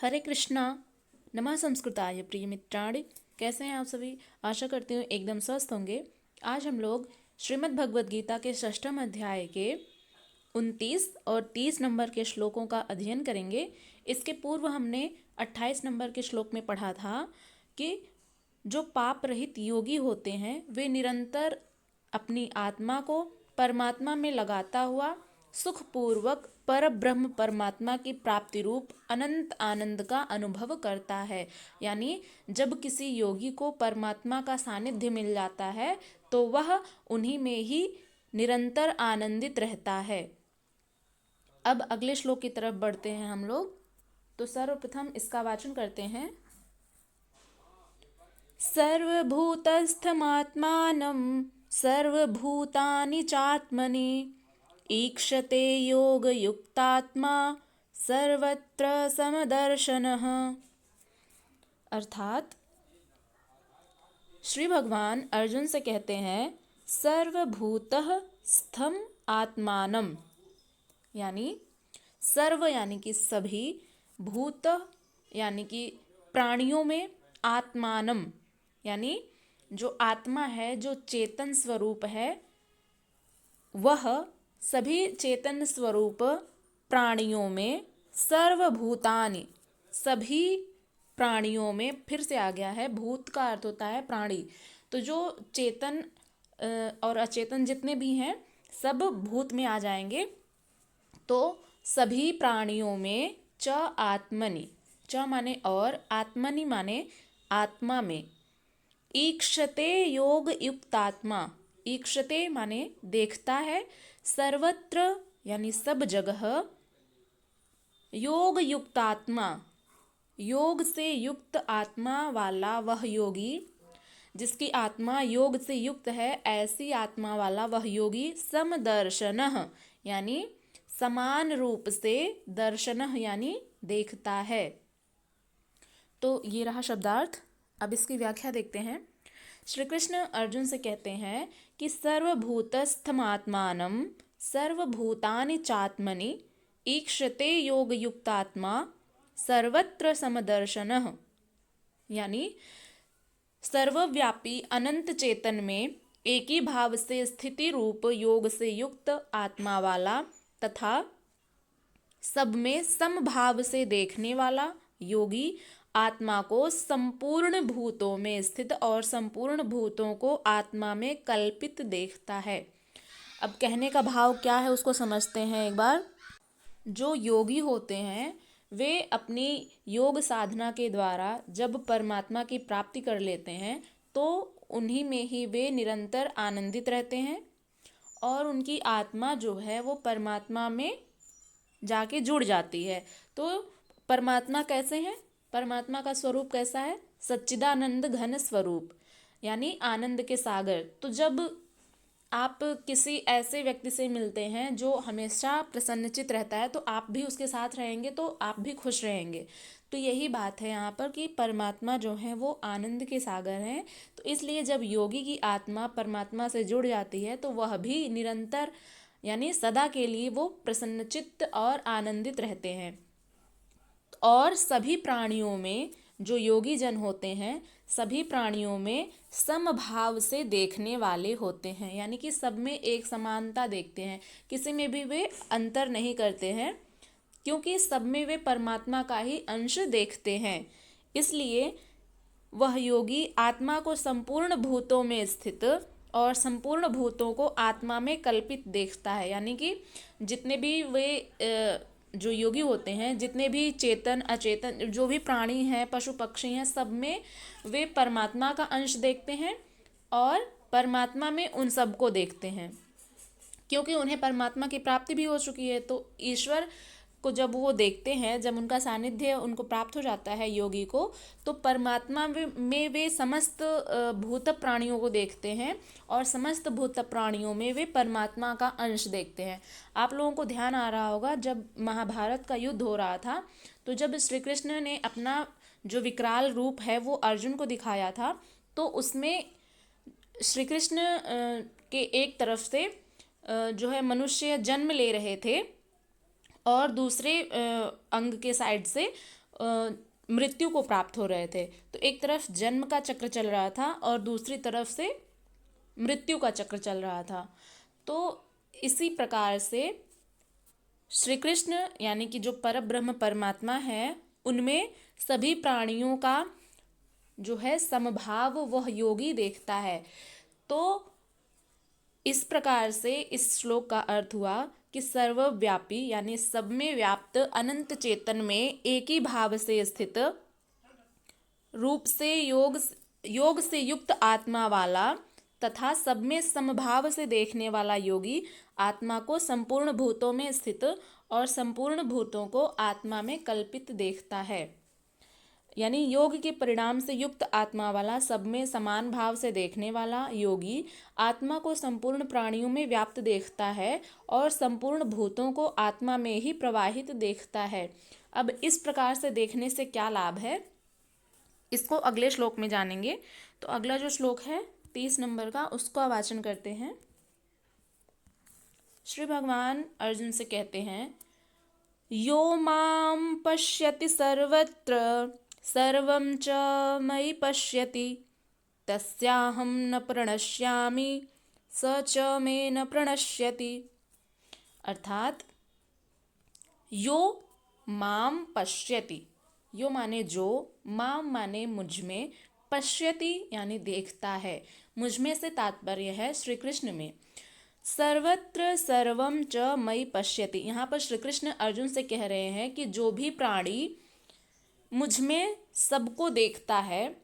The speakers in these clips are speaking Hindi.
हरे कृष्णा। नमः संस्कृताय प्रिय मित्राणि। कैसे हैं आप सभी? आशा करती हूँ एकदम स्वस्थ होंगे। आज हम लोग श्रीमद् भगवद गीता के षष्ठम अध्याय के 29 और 30 नंबर के श्लोकों का अध्ययन करेंगे। इसके पूर्व हमने 28 नंबर के श्लोक में पढ़ा था कि जो पाप रहित योगी होते हैं वे निरंतर अपनी आत्मा को परमात्मा में लगाता हुआ सुखपूर्वक पर ब्रह्म परमात्मा की प्राप्ति रूप अनंत आनंद का अनुभव करता है। यानी जब किसी योगी को परमात्मा का सानिध्य मिल जाता है तो वह उन्हीं में ही निरंतर आनंदित रहता है। अब अगले श्लोक की तरफ बढ़ते हैं हम लोग। तो सर्वप्रथम इसका वाचन करते हैं। सर्वभूतस्थमात्मानं सर्वभूतानि चात्मनि ईक्षते योगयुक्तात्मा सर्वत्र समदर्शनः। अर्थात श्री भगवान अर्जुन से कहते हैं सर्वभूतः स्थम आत्मानम, यानी सर्व यानी कि सभी, भूत यानी कि प्राणियों में, आत्मानम यानी जो आत्मा है, जो चेतन स्वरूप है, वह सभी चेतन स्वरूप प्राणियों में, सर्वभूतानि सभी प्राणियों में, फिर से आ गया है, भूत का अर्थ होता है प्राणी। तो जो चेतन और अचेतन जितने भी हैं सब भूत में आ जाएंगे। तो सभी प्राणियों में च आत्मनि, च माने और, आत्मनि माने आत्मा में, ईक्षते योग युक्तात्मा, ईक्षते माने देखता है, सर्वत्र यानी सब जगह, योग युक्तात्मा योग से युक्त आत्मा वाला वह योगी, जिसकी आत्मा योग से युक्त है, ऐसी आत्मा वाला वह योगी, समदर्शनः यानी समान रूप से, दर्शनः यानी देखता है। तो ये रहा शब्दार्थ। अब इसकी व्याख्या देखते हैं। श्री कृष्ण अर्जुन से कहते हैं कि सर्वभूतस्थमात्मानं सर्वभूतानि चात्मनि ईक्षते योगयुक्तात्मा सर्वत्र समदर्शनः, यानी सर्वव्यापी अनंत चेतन में एक ही भाव से स्थिति रूप योग से युक्त आत्मा वाला तथा सब में समभाव से देखने वाला योगी आत्मा को संपूर्ण भूतों में स्थित और संपूर्ण भूतों को आत्मा में कल्पित देखता है। अब कहने का भाव क्या है उसको समझते हैं एक बार। जो योगी होते हैं वे अपनी योग साधना के द्वारा जब परमात्मा की प्राप्ति कर लेते हैं तो उन्हीं में ही वे निरंतर आनंदित रहते हैं और उनकी आत्मा जो है वो परमात्मा में जाके जुड़ जाती है। तो परमात्मा कैसे हैं? परमात्मा का स्वरूप कैसा है? सच्चिदानंद घन स्वरूप, यानी आनंद के सागर। तो जब आप किसी ऐसे व्यक्ति से मिलते हैं जो हमेशा प्रसन्नचित रहता है तो आप भी उसके साथ रहेंगे तो आप भी खुश रहेंगे। तो यही बात है यहाँ पर कि परमात्मा जो है वो आनंद के सागर हैं। तो इसलिए जब योगी की आत्मा परमात्मा से जुड़ जाती है तो वह भी निरंतर यानी सदा के लिए वो प्रसन्नचित्त और आनंदित रहते हैं। और सभी प्राणियों में जो योगी जन होते हैं सभी प्राणियों में समभाव से देखने वाले होते हैं, यानी कि सब में एक समानता देखते हैं, किसी में भी वे अंतर नहीं करते हैं, क्योंकि सब में वे परमात्मा का ही अंश देखते हैं। इसलिए वह योगी आत्मा को संपूर्ण भूतों में स्थित और संपूर्ण भूतों को आत्मा में कल्पित देखता है। यानी कि जितने भी वे जो योगी होते हैं, जितने भी चेतन अचेतन जो भी प्राणी हैं, पशु पक्षी हैं, सब में वे परमात्मा का अंश देखते हैं और परमात्मा में उन सबको देखते हैं, क्योंकि उन्हें परमात्मा की प्राप्ति भी हो चुकी है। तो ईश्वर को जब वो देखते हैं, जब उनका सानिध्य उनको प्राप्त हो जाता है योगी को, तो परमात्मा में वे समस्त भूत प्राणियों को देखते हैं और समस्त भूत प्राणियों में वे परमात्मा का अंश देखते हैं। आप लोगों को ध्यान आ रहा होगा जब महाभारत का युद्ध हो रहा था तो जब श्री कृष्ण ने अपना जो विकराल रूप है वो अर्जुन को दिखाया था, तो उसमें श्री कृष्ण के एक तरफ से जो है मनुष्य जन्म ले रहे थे और दूसरे अंग के साइड से मृत्यु को प्राप्त हो रहे थे। तो एक तरफ जन्म का चक्र चल रहा था और दूसरी तरफ से मृत्यु का चक्र चल रहा था। तो इसी प्रकार से श्री कृष्ण यानी कि जो परब्रह्म परमात्मा है, उनमें सभी प्राणियों का जो है समभाव वह योगी देखता है। तो इस प्रकार से इस श्लोक का अर्थ हुआ कि सर्वव्यापी यानी सब में व्याप्त अनंत चेतन में एक ही भाव से स्थित रूप से योग से युक्त आत्मा वाला तथा सब में समभाव से देखने वाला योगी आत्मा को संपूर्ण भूतों में स्थित और संपूर्ण भूतों को आत्मा में कल्पित देखता है। यानी योग के परिणाम से युक्त आत्मा वाला सब में समान भाव से देखने वाला योगी आत्मा को संपूर्ण प्राणियों में व्याप्त देखता है और संपूर्ण भूतों को आत्मा में ही प्रवाहित देखता है। अब इस प्रकार से देखने से क्या लाभ है, इसको अगले श्लोक में जानेंगे। तो अगला जो श्लोक है 30 नंबर का, उसका वाचन करते हैं। श्री भगवान अर्जुन से कहते हैं, यो माम पश्यति सर्वत्र सर्वं च मयि पश्यति तस्याहं न प्रणश्यामि स च मे न प्रणश्यति। अर्थात यो माम पश्यति, यो माने जो, माम माने मुझ में, पश्यति यानी देखता है, मुझ में से तात्पर्य है श्री कृष्ण में। सर्वत्र सर्वम च मयि पश्यति, यहाँ पर श्री कृष्ण अर्जुन से कह रहे हैं कि जो भी प्राणी मुझ में सबको देखता है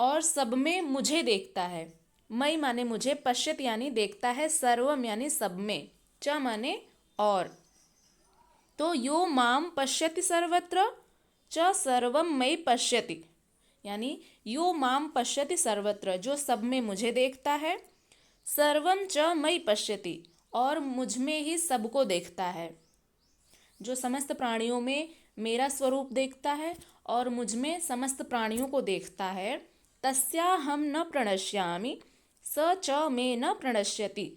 और सब में मुझे देखता है। मई माने मुझे, पश्यत यानी देखता है, सर्वम यानी सब में, च माने और। तो यो माम पश्यति सर्वत्र च सर्वम मयि पश्यति, यानी यो माम पश्यति सर्वत्र, जो सब में मुझे देखता है, सर्वम च मयि पश्यति और मुझ में ही सबको देखता है। जो समस्त प्राणियों में मेरा स्वरूप देखता है और मुझ में समस्त प्राणियों को देखता है, तस्याहं न प्रणश्यामि स च मे न प्रणश्यति,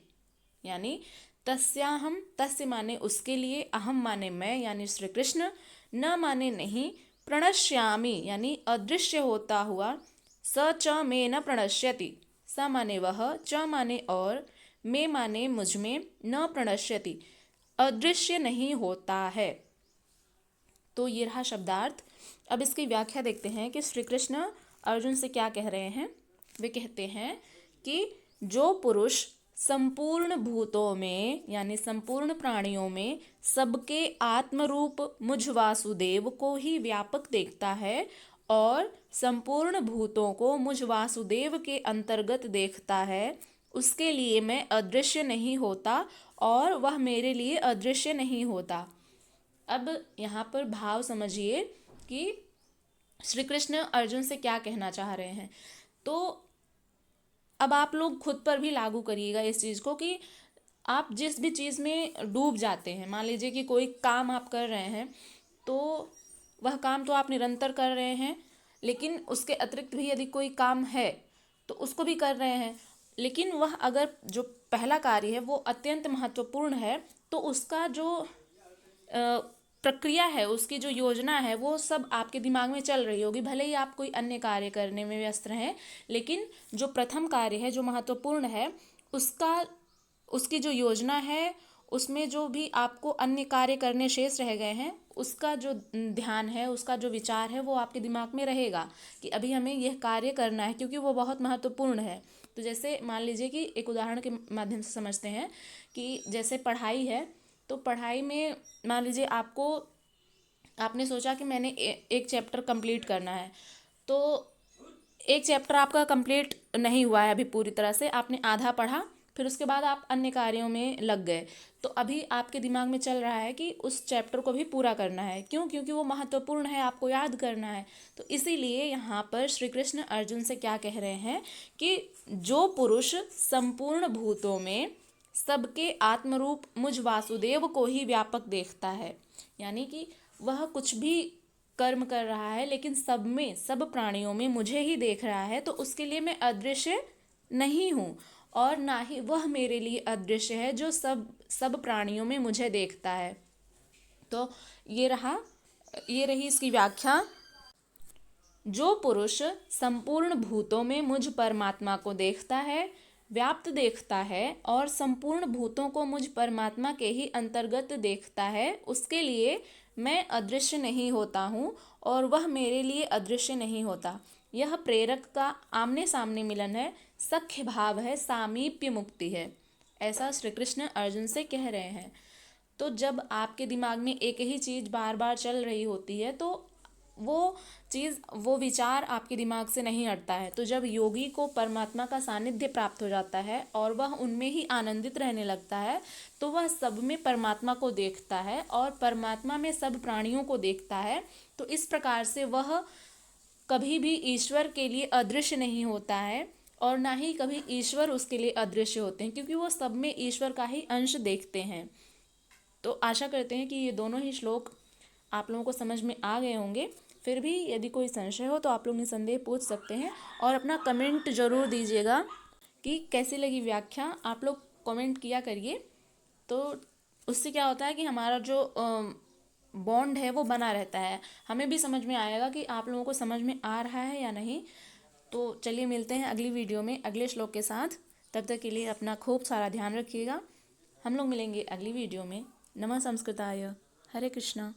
यानी तस्याहं, तस्य माने उसके लिए, अहम माने मैं यानी श्री कृष्ण, न माने नहीं, प्रणश्यामि यानी अदृश्य होता हुआ, स च मे न प्रणश्यति, स माने वह, च माने और, मे माने मुझ में, न प्रणश्यति अदृश्य नहीं होता है। तो ये रहा शब्दार्थ। अब इसकी व्याख्या देखते हैं कि श्री कृष्ण अर्जुन से क्या कह रहे हैं। वे कहते हैं कि जो पुरुष संपूर्ण भूतों में यानी संपूर्ण प्राणियों में सबके आत्मरूप मुझ वासुदेव को ही व्यापक देखता है और संपूर्ण भूतों को मुझ वासुदेव के अंतर्गत देखता है, उसके लिए मैं अदृश्य नहीं होता और वह मेरे लिए अदृश्य नहीं होता। अब यहाँ पर भाव समझिए कि श्री कृष्ण अर्जुन से क्या कहना चाह रहे हैं। तो अब आप लोग खुद पर भी लागू करिएगा इस चीज़ को कि आप जिस भी चीज़ में डूब जाते हैं, मान लीजिए कि कोई काम आप कर रहे हैं, तो वह काम तो आप निरंतर कर रहे हैं, लेकिन उसके अतिरिक्त भी यदि कोई काम है तो उसको भी कर रहे हैं, लेकिन वह अगर जो पहला कार्य है वो अत्यंत महत्वपूर्ण है, तो उसका जो प्रक्रिया है, उसकी जो योजना है, वो सब आपके दिमाग में चल रही होगी, भले ही आप कोई अन्य कार्य करने में व्यस्त रहें, लेकिन जो प्रथम कार्य है जो महत्वपूर्ण है उसकी जो योजना है, उसमें जो भी आपको अन्य कार्य करने शेष रह गए हैं, उसका जो ध्यान है, उसका जो विचार है, वो आपके दिमाग में रहेगा कि अभी हमें यह कार्य करना है, क्योंकि वो बहुत महत्वपूर्ण है। तो जैसे मान लीजिए कि एक उदाहरण के माध्यम से समझते हैं कि जैसे पढ़ाई है, तो पढ़ाई में मान लीजिए आपने सोचा कि मैंने एक चैप्टर कंप्लीट करना है, तो एक चैप्टर आपका कंप्लीट नहीं हुआ है अभी पूरी तरह से, आपने आधा पढ़ा, फिर उसके बाद आप अन्य कार्यों में लग गए, तो अभी आपके दिमाग में चल रहा है कि उस चैप्टर को भी पूरा करना है। क्यों? क्योंकि वो महत्वपूर्ण है, आपको याद करना है। तो इसीलिए यहाँ पर श्री कृष्ण अर्जुन से क्या कह रहे हैं कि जो पुरुष संपूर्ण भूतों में सबके आत्मरूप मुझ वासुदेव को ही व्यापक देखता है, यानी कि वह कुछ भी कर्म कर रहा है लेकिन सब में, सब प्राणियों में मुझे ही देख रहा है, तो उसके लिए मैं अदृश्य नहीं हूँ और ना ही वह मेरे लिए अदृश्य है जो सब प्राणियों में मुझे देखता है। तो ये रही इसकी व्याख्या जो पुरुष संपूर्ण भूतों में मुझ परमात्मा को देखता है, व्याप्त देखता है और संपूर्ण भूतों को मुझ परमात्मा के ही अंतर्गत देखता है, उसके लिए मैं अदृश्य नहीं होता हूँ और वह मेरे लिए अदृश्य नहीं होता। यह प्रेरक का आमने सामने मिलन है, सख्य भाव है, सामीप्य मुक्ति है। ऐसा श्री कृष्ण अर्जुन से कह रहे हैं। तो जब आपके दिमाग में एक ही चीज़ बार बार चल रही होती है तो वो चीज़, वो विचार आपके दिमाग से नहीं हटता है। तो जब योगी को परमात्मा का सानिध्य प्राप्त हो जाता है और वह उनमें ही आनंदित रहने लगता है, तो वह सब में परमात्मा को देखता है और परमात्मा में सब प्राणियों को देखता है। तो इस प्रकार से वह कभी भी ईश्वर के लिए अदृश्य नहीं होता है और ना ही कभी ईश्वर उसके लिए अदृश्य होते हैं, क्योंकि वो सब में ईश्वर का ही अंश देखते हैं। तो आशा करते हैं कि ये दोनों ही श्लोक आप लोगों को समझ में आ गए होंगे। फिर भी यदि कोई संशय हो तो आप लोग निसंदेह पूछ सकते हैं और अपना कमेंट ज़रूर दीजिएगा कि कैसी लगी व्याख्या। आप लोग कमेंट किया करिए, तो उससे क्या होता है कि हमारा जो बॉन्ड है वो बना रहता है। हमें भी समझ में आएगा कि आप लोगों को समझ में आ रहा है या नहीं। तो चलिए मिलते हैं अगली वीडियो में अगले श्लोक के साथ। तब तक के लिए अपना खूब सारा ध्यान रखिएगा। हम लोग मिलेंगे अगली वीडियो में। नमः संस्कृताय। हरे कृष्णा।